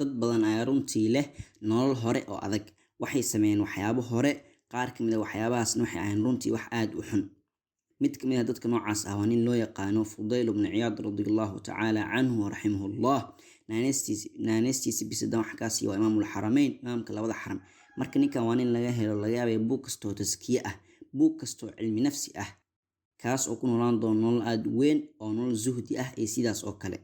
dad badan ayaa runtii leh nolol hore oo adag. Waxay sameeyeen waxyaabo hore, qaar ka mid ah waxyaabahaasna waxay ahayn runtii wax aad u xun. mid ka mid ah dadka noocaas ah waa nin loo yaqaano Fudayl ibn Ciyaad radiyallahu ta'ala anhu wa rahimahullah. naanaystiisa bisadan wax kaasi waa imaamul xarameyn, imaamka labada xaram. marka ninkan waa nin laga helo laga yaabay buug kastoo taskiye ah, buug kastoo cilmi nafsi ah, kaas oo ku noolaan doono nolol aad u weyn oo nolol zuhdi ah iyo sidaas oo kale.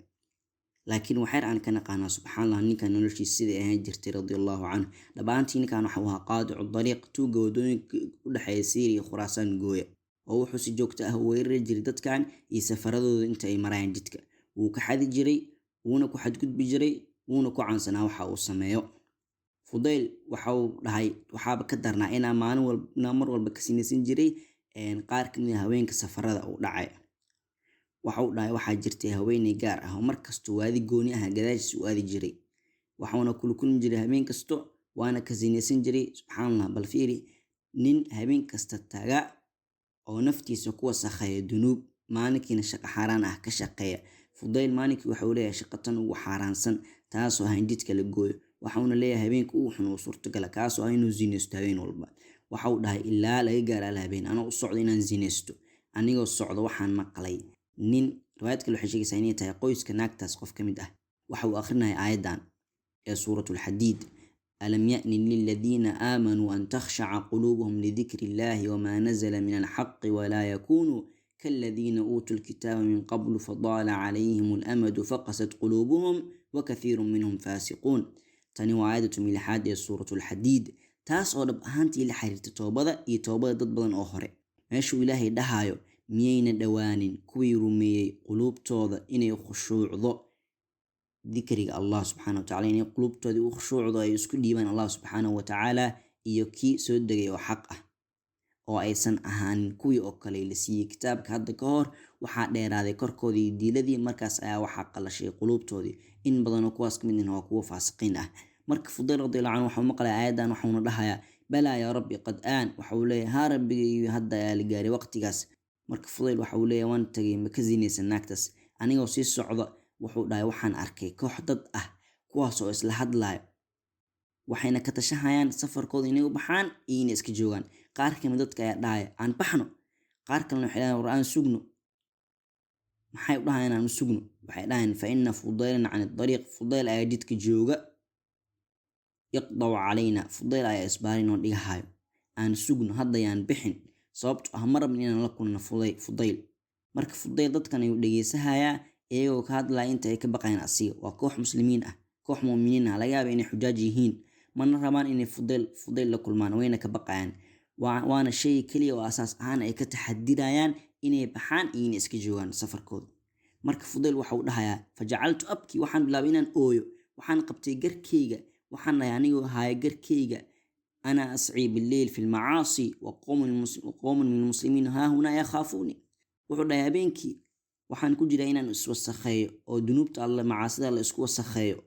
laakiin waxaan aan ka naqaanaa subxaanallah ninkan noloshiisa siday ahaan jirtay radiyallahu anhu. dhabaantii ninkan waxa uu ahaa qaadicu dariiq, tuuga wadooyinka u dhexeeya Syria iyo Khuraasaan gooya, oo wuxuu si joogto ah u weerari jiray dadkan iyo safaradooda inta ay marayaan jidka. wuu ka xadi jiray, wuuna ku xadgudbi jiray, wuuna ku caansanaa waxa uu sameeyo. Fudayl waxa uu dhahay waxaaba ka darnaa inaa mar walba ka sinaysan jiray qaar ka mid ah haweenka safarada uu dhacay. waxa uu dhahay waxaa jirtay haweeney gaar ah oo markasta waadi gooni ah gadaashiisa u aadi jiray, waxaana kula kulmi jiray habeen kasto, waana ka sinaysan jiray. subxaanallah, bal fiiri, nin habeen kasta taga oo naftiisa ku wasakheeya dunuub, maalinkiina shaqo xaaraan ah ka shaqeeya. Fudayl maalinkii waxa uu leeyahay shaqatan ugu xaaraansan, taasoo ah in jidka la gooyo. waxauna leeyahay habeenka ugu xun oo suurtagala, kaasoo ah inuu zinaysto habeen walba. waxa uu dhahay ilaa laga gaaro al habeen anoo u socdo inaan zinaysto. anigoo socdo waxaan maqlay nin, riwaayad kale waxay sheegaysaa inay tahay qoyska naagtaas qof ka mid ah, waxa uu akhrinaya aayadan ee suuratul Hadiid: alam ya'ni lilladhiina aamanuu an takhsha'a quluubuhum lidhikrillahi wamaa nazala min alhaqqi walaa yakuunuu kalladhiina uutul kitaaba min qablu fadaala calayhim alamadu faqasat quluubuhum wakathiirun minhum faasiquun. tani waa aayadatu milixaad ee suuratul Hadiid, taas oo dhab ahaantii la xiriirta toobada iyo toobada dad badan oo hore. meeshuu ilaahay dhahayo miyayna dhowaanin kuwii rumeeyey quluubtooda inay khushuucdo dikriga Allah subxaanahu wa ta'ala, inay quluubtoodii u khushuucdo ay isku dhiibaan Allah subxaanahu wa ta'ala iyo kii soo degay oo xaq ah, oo aysan ahaanin kuwii oo kale la siiyey kitaabka hadda ka hor. waxaa dheeraaday korkoodii diiladii, markaas ayaa waxaa qalashay quluubtoodii. in badanoo kuwaas ka mid ah waa kuwo faasiqiin ah. marka Fudayl radiyallahu anhu waxa uu maqlay aayadan, waxauna dhahayaa balaa yaa rabbi qad aan, waxa uu leeyahay haa rabbigaygu hadda ayaa la gaaray waqtigaas. marka Fudayl waxa uu leeyahay waan tagay ma ka zinaysan naagtaas. anigoo sii socda wuxuu dhahay waxaan arkay koox dad ah kuwaas oo isla hadlayo, waxayna ka tashahayaan safarkooda inay u baxaan iyo inay iska joogaan. qaar ka mid dadka ayaa dhahaya aan baxno, qaar kalena waxay dhahayaan war aan sugno. maxay u dhahayaan aan sugno? waxay dhahayaan fa inna Fudaylan can ad-dariiq, Fudayl ayaa jidka jooga, yaqdaw calayna, Fudayl ayaa isbaarin oo dhigahayo, aan sugno hadda yaan bixin, sababtoo ah ma rabin inaan la kulno Fudayl. marka Fudayl dadkan ayuu dhegeysahayaa iyagoo ka hadlaya inta ay ka baqayaan asiga. waa koox muslimiin ah, koox muuminiin ah, laga yaaba inay xujaaj yihiin, mana rabaan inay Fudayl la kulmaan, wayna ka baqayaan. waana shay kaliya oo asaas ahaan ay ka taxadirayaan inay baxaan iyo inay iska joogaan safarkooda. marka Fudayl waxa uu dhahayaa fajacaltu abki, waxaan bilaabay inaan ooyo, waxaan qabtay garkeyga, waxaan dhahay anigoo haya garkeyga ana ascii billayl fi lmacaasi wa qowmun min almuslimiin haahunaa yakhaafuuni. wuxuu dhahay habeenkii waxaan ku jiraa inaan iswasakheeyo oo dunuubta alle macaasida la isku wasakheeyo.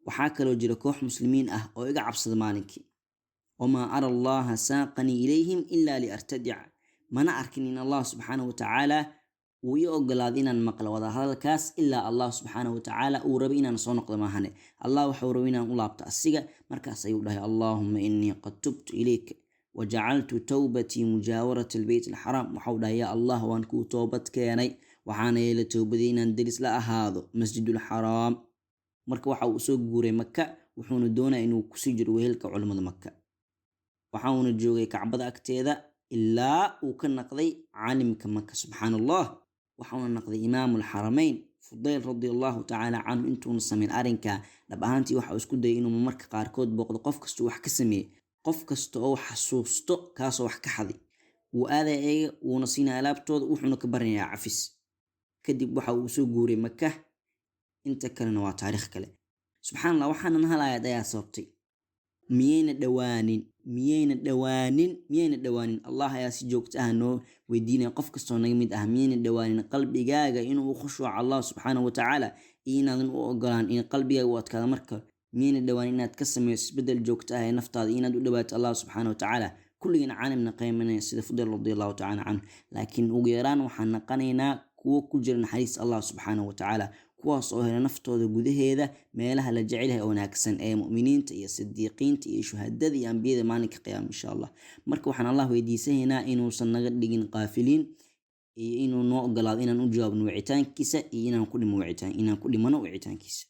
waxaa kaloo jira koox muslimiin ah oo iga cabsada maalinkii. wamaa ara allaha saaqanii ilayhim ilaa liartadica, mana arkin in Allah subxaanahu wa ta'ala uu ii ogolaaday inaan maqlo wada hadalkaas ilaa Allah subxaanahu wa ta'ala uu rabay inaan soo noqdo maahane. Allah waxa uu rabay inaan u laabto asiga. markaas ayuu dhahay allahumma innii qad tubtu ilayka wajacaltu tawbatii mujaawarata albayt alxaraam. waxa uu dhahay yaa Allah, waan kuu toobad keenay, waxaana yeela towbaday inaan deris la ahaado masjidul xaraam. marka waxa uu soo guuray Maka, wuxuuna doonaa inuu kusii jiro wehelka culimada Maka. waxauna joogay Kacbada agteeda ilaa uu ka naqday caalimka Maka. subxaanallah, waxauna naqday imaamul xarameyn. Fudayl radiyallahu ta'ala anhu intuuna sameyn arrinka, dhab ahaantii waxa uu isku dayay inuu marka qaarkood booqdo qof kasta wax ka sameeyay, qof kasta oo xasuusto kaasoo wax ka xaday. wuu aadayay, wuuna siinay alaabtooda, wuxuuna ka baranayaa cafis. kadib waxa uu soo guuray Maka. inta kalena waa taariikh kale. subxaanallah, waxaanan hal aayad ayaa sababtay. miyayna dhowaanin Allah ayaa si joogto ah noo weydiinaya qof kastoo naga mid ah, miyayna dhowaanin qalbigaaga inuu khushuuco Allah subxaanahu wa ta'ala iyo inaadan u ogolaan in qalbigaaga u adkaado. marka miyayna dhowaanin inaad ka sameyso isbedel joogto ah ee naftaada, inaad u dhawaato Allah subxaanahu wa ta'ala. kulligeen caalimna qaymanaya sida Fudayl radiyallahu ta'ala anhu, laakiin ugu yaraan waxaan naqanaynaa kuwo ku jira naxariis Allah subxaanahu wa ta'ala, kuwaas oo hela naftooda gudaheeda meelaha la jecel yahay oo wanaagsan ee mu'miniinta iyo sidiiqiinta iyo shuhadada iyo ambiyada maalinka qiyaama insha Allah. Marka waxaan Allah weydiisanaynaa inuusan naga dhigin qaafiliin iyo inuu noo ogolaado inaan u jawaabno wicitaankiisa iyo inaan ku dhimano wicitaankiisa.